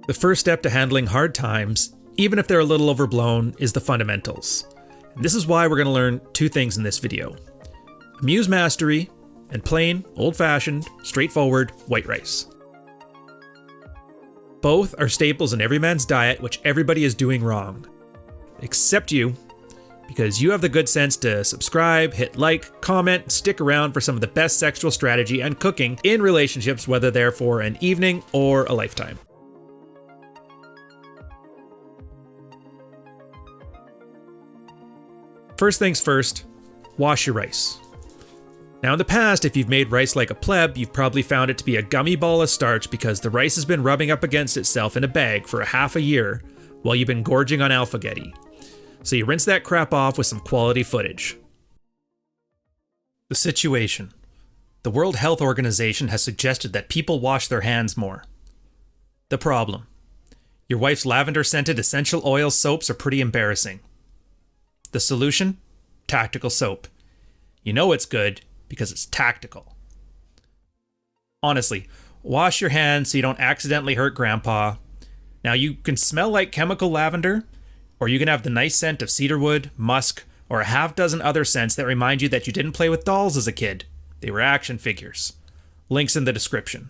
The first step to handling hard times, even if they're a little overblown, is the fundamentals. And this is why we're going to learn two things in this video: Amused Mastery and plain, old-fashioned, straightforward white rice. Both are staples in every man's diet, which everybody is doing wrong. Except you, because you have the good sense to subscribe, hit like, comment, stick around for some of the best sexual strategy and cooking in relationships, whether they're for an evening or a lifetime. First things first, wash your rice. Now in the past, if you've made rice like a pleb, you've probably found it to be a gummy ball of starch because the rice has been rubbing up against itself in a bag for a half a year while you've been gorging on alphagetti. So you rinse that crap off with some quality footage. The situation. The World Health Organization has suggested that people wash their hands more. The problem. Your wife's lavender-scented essential oil soaps are pretty embarrassing. The solution? Tactical soap. You know it's good because it's tactical. Honestly, wash your hands so you don't accidentally hurt Grandpa. Now you can smell like chemical lavender, or you can have the nice scent of cedarwood, musk, or a half dozen other scents that remind you that you didn't play with dolls as a kid. They were action figures. Links in the description.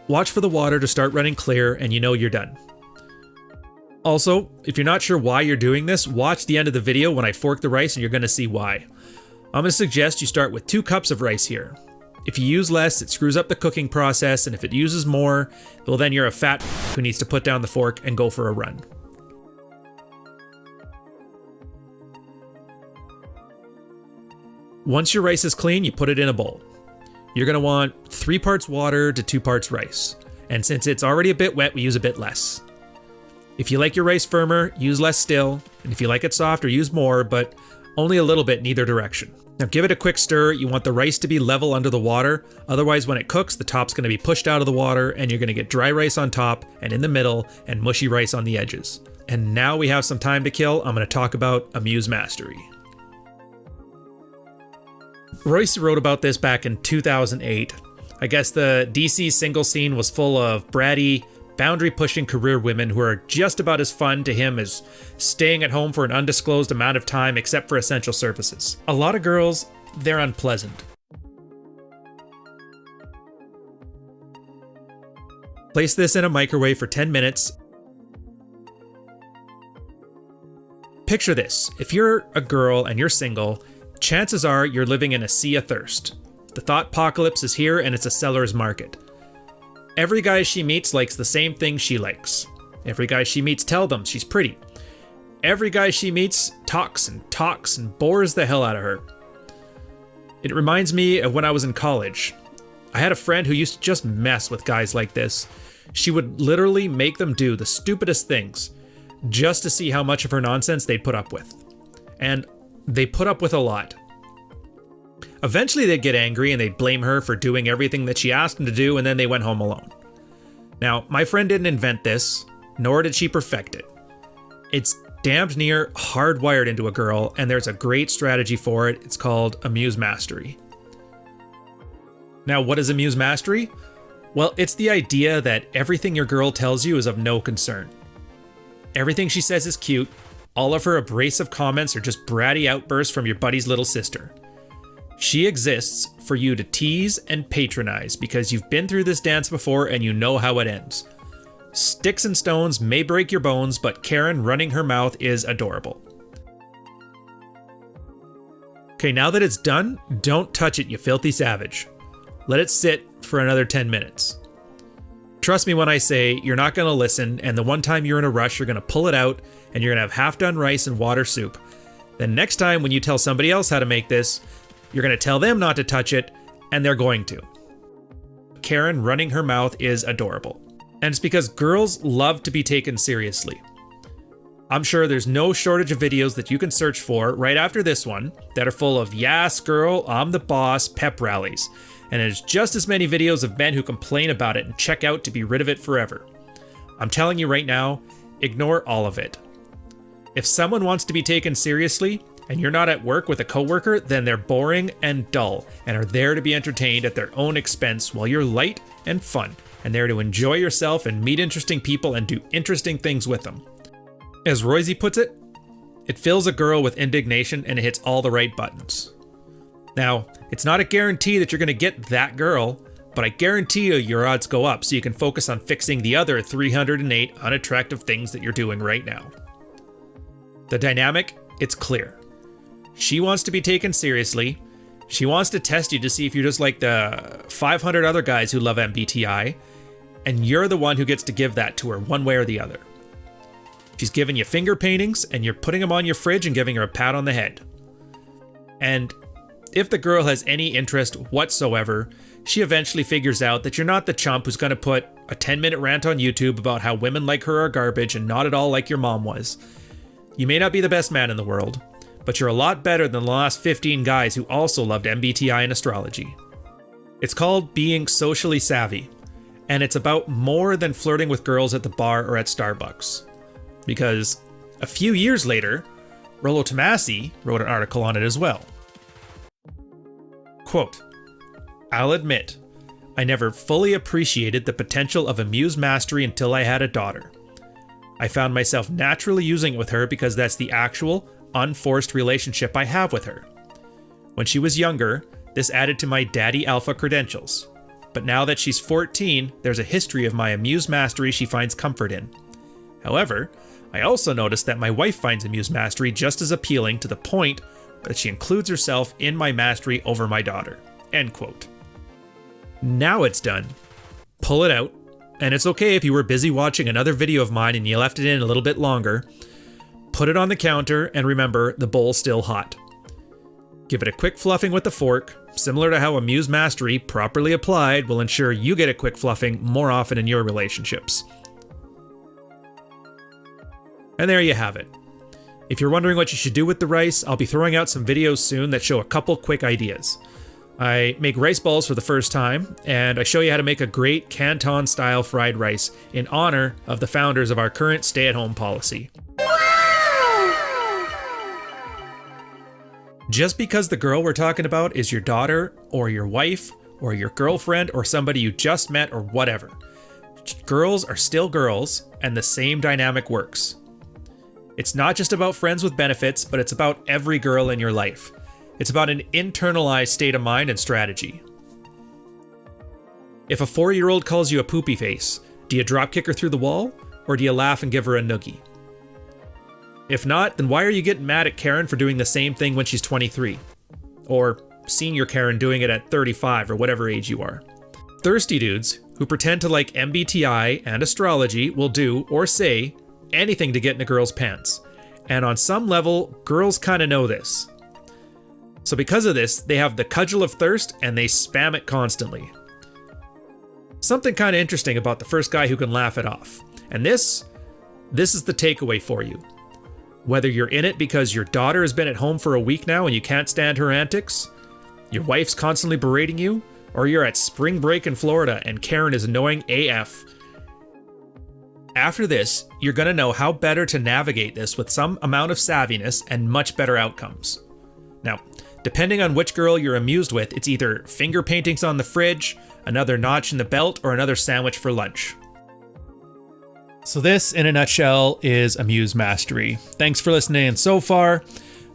Watch for the water to start running clear and you know you're done. Also, if you're not sure why you're doing this, watch the end of the video when I fork the rice and you're going to see why. I'm going to suggest you start with 2 cups of rice here. If you use less, it screws up the cooking process, and if it uses more, well then you're a fat who needs to put down the fork and go for a run. Once your rice is clean, you put it in a bowl. You're going to want 3 parts water to 2 parts rice, and since it's already a bit wet, we use a bit less. If you like your rice firmer, use less still, and if you like it softer, use more, but only a little bit in either direction. Now give it a quick stir. You want the rice to be level under the water, otherwise when it cooks, the top's going to be pushed out of the water and you're going to get dry rice on top and in the middle and mushy rice on the edges. And now we have some time to kill. I'm going to talk about Amused Mastery. Roissy wrote about this back in 2008. I guess the DC single scene was full of bratty, boundary-pushing career women who are just about as fun to him as staying at home for an undisclosed amount of time except for essential services. A lot of girls, they're unpleasant. Place this in a microwave for 10 minutes. Picture this. If you're a girl and you're single, chances are you're living in a sea of thirst. The thought-pocalypse is here and it's a seller's market. Every guy she meets likes the same thing she likes. Every guy she meets tells them she's pretty. Every guy she meets talks and bores the hell out of her. It reminds me of when I was in college. I had a friend who used to just mess with guys like this. She would literally make them do the stupidest things just to see how much of her nonsense they'd put up with. And they put up with a lot. Eventually they'd get angry and they'd blame her for doing everything that she asked them to do, and then they went home alone. Now, my friend didn't invent this, nor did she perfect it. It's damned near hardwired into a girl, and there's a great strategy for it. It's called Amused Mastery. Now, what is Amused Mastery? Well, it's the idea that everything your girl tells you is of no concern. Everything she says is cute. All of her abrasive comments are just bratty outbursts from your buddy's little sister. She exists for you to tease and patronize because you've been through this dance before and you know how it ends. Sticks and stones may break your bones, but Karen running her mouth is adorable. Okay, now that it's done, don't touch it, you filthy savage. Let it sit for another 10 minutes. Trust me when I say you're not going to listen, and the one time you're in a rush, you're going to pull it out and you're going to have half-done rice and water soup. Then next time when you tell somebody else how to make this, you're going to tell them not to touch it, and they're going to. Karen running her mouth is adorable. And it's because girls love to be taken seriously. I'm sure there's no shortage of videos that you can search for right after this one that are full of "Yes, girl, I'm the boss" pep rallies. And there's just as many videos of men who complain about it and check out to be rid of it forever. I'm telling you right now, ignore all of it. If someone wants to be taken seriously, and you're not at work with a coworker, then they're boring and dull, and are there to be entertained at their own expense while you're light and fun. and there to enjoy yourself and meet interesting people and do interesting things with them. As Roissy puts it, it fills a girl with indignation and it hits all the right buttons. Now, it's not a guarantee that you're going to get that girl, but I guarantee you your odds go up so you can focus on fixing the other 308 unattractive things that you're doing right now. The dynamic, it's clear. She wants to be taken seriously. She wants to test you to see if you're just like the 500 other guys who love MBTI, and you're the one who gets to give that to her one way or the other. She's giving you finger paintings, and you're putting them on your fridge and giving her a pat on the head. And if the girl has any interest whatsoever, she eventually figures out that you're not the chump who's going to put a 10-minute rant on YouTube about how women like her are garbage and not at all like your mom was. You may not be the best man in the world, but you're a lot better than the last 15 guys who also loved MBTI and astrology. It's called being socially savvy, and it's about more than flirting with girls at the bar or at Starbucks. Because a few years later, Rollo wrote an article on it as well. Quote, "I'll admit, I never fully appreciated the potential of Amused Mastery until I had a daughter. I found myself naturally using it with her because that's the actual, unforced relationship I have with her. When she was younger, this added to my daddy alpha credentials. But now that she's 14, there's a history of my Amused Mastery she finds comfort in. However, I also noticed that my wife finds Amused Mastery just as appealing to the point that she includes herself in my mastery over my daughter." End quote. Now it's done. Pull it out, and it's okay if you were busy watching another video of mine and you left it in a little bit longer. Put it on the counter, and remember, the bowl's still hot. Give it a quick fluffing with the fork, similar to how Amused Mastery, properly applied, will ensure you get a quick fluffing more often in your relationships. And there you have it. If you're wondering what you should do with the rice, I'll be throwing out some videos soon that show a couple quick ideas. I make rice balls for the first time, and I show you how to make a great Canton-style fried rice in honor of the founders of our current stay-at-home policy. Just because the girl we're talking about is your daughter, or your wife, or your girlfriend, or somebody you just met, or whatever. Girls are still girls, and the same dynamic works. It's not just about friends with benefits, but it's about every girl in your life. It's about an internalized state of mind and strategy. If a 4-year-old calls you a poopy face, do you drop kick her through the wall, or do you laugh and give her a noogie? If not, then why are you getting mad at Karen for doing the same thing when she's 23? Or senior Karen doing it at 35 or whatever age you are. Thirsty dudes who pretend to like MBTI and astrology will do or say anything to get in a girl's pants. And on some level, girls kind of know this. So because of this, they have the cudgel of thirst and they spam it constantly. Something kind of interesting about the first guy who can laugh it off. And this is the takeaway for you. Whether you're in it because your daughter has been at home for a week now and you can't stand her antics, your wife's constantly berating you, or you're at spring break in Florida and Karen is annoying AF. After this, you're going to know how better to navigate this with some amount of savviness and much better outcomes. Now, depending on which girl you're amused with, it's either finger paintings on the fridge, another notch in the belt, or another sandwich for lunch. So this, in a nutshell, is Amused Mastery. Thanks for listening so far.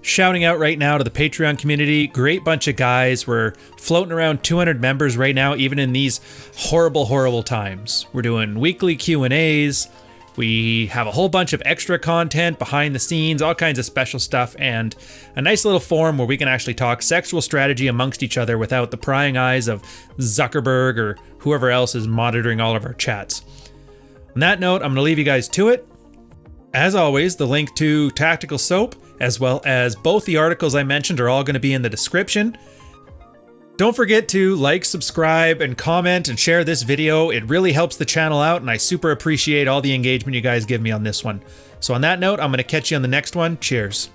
Shouting out right now to the Patreon community. Great bunch of guys. We're floating around 200 members right now, even in these horrible, horrible times. We're doing weekly Q&As. We have a whole bunch of extra content, behind the scenes, all kinds of special stuff, and a nice little forum where we can actually talk sexual strategy amongst each other without the prying eyes of Zuckerberg or whoever else is monitoring all of our chats. On that note, I'm going to leave you guys to it. As always, the link to Tactical Soap, as well as both the articles I mentioned, are all going to be in the description. Don't forget to like, subscribe, and comment and share this video. It really helps the channel out, and I super appreciate all the engagement you guys give me on this one. So on that note, I'm going to catch you on the next one. Cheers.